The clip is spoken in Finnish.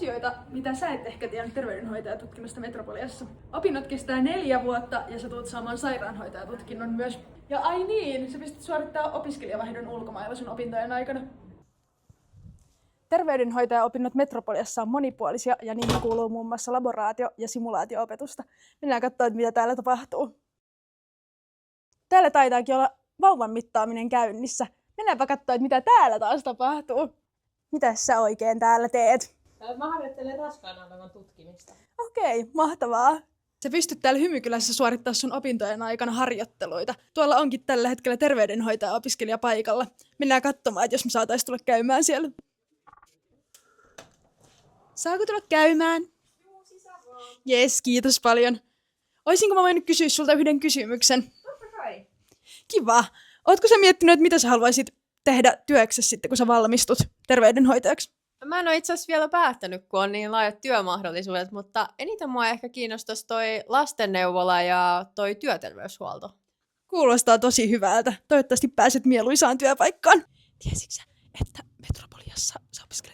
Asioita, mitä sä et ehkä tiedä terveydenhoitajatutkinnosta Metropoliassa. Opinnot kestää 4 vuotta ja sä tulet saamaan sairaanhoitajatutkinnon myös. Ja ai niin, sä pystyt suorittamaan opiskelijavaihdon ulkomailla sun opintojen aikana. Terveydenhoitajaopinnot Metropoliassa on monipuolisia ja niihin kuuluu muun muassa laboraatio- ja simulaatio-opetusta. Mennään katsomaan, mitä täällä tapahtuu. Täällä taitaakin olla vauvan mittaaminen käynnissä. Mennäänpä katsomaan, mitä täällä taas tapahtuu. Mitäs sä oikein täällä teet? Mä harjoittelen raskaana olevan tutkimista. Okei, mahtavaa. Sä pystyt täällä Hymykylässä suorittaa sun opintojen aikana harjoitteluita. Tuolla onkin tällä hetkellä terveydenhoitaja-opiskelija paikalla. Mennään katsomaan, että jos me saatais tulla käymään siellä. Saako tulla käymään? Joo, sisään vaan. Jes, kiitos paljon. Oisinko mä voinut kysyä sulta yhden kysymyksen? Totta kai. Kiva. Ootko sä miettinyt, että mitä sä haluaisit tehdä työksessä sitten, kun sä valmistut terveydenhoitajaksi? Mä en ole itse asiassa vielä päättänyt, kun on niin laajat työmahdollisuudet, mutta eniten mua ehkä kiinnostaisi toi lastenneuvola ja toi työterveyshuolto. Kuulostaa tosi hyvältä. Toivottavasti pääset mieluisaan työpaikkaan. Tiesitkö sä, että Metropoliassa sä opiskelet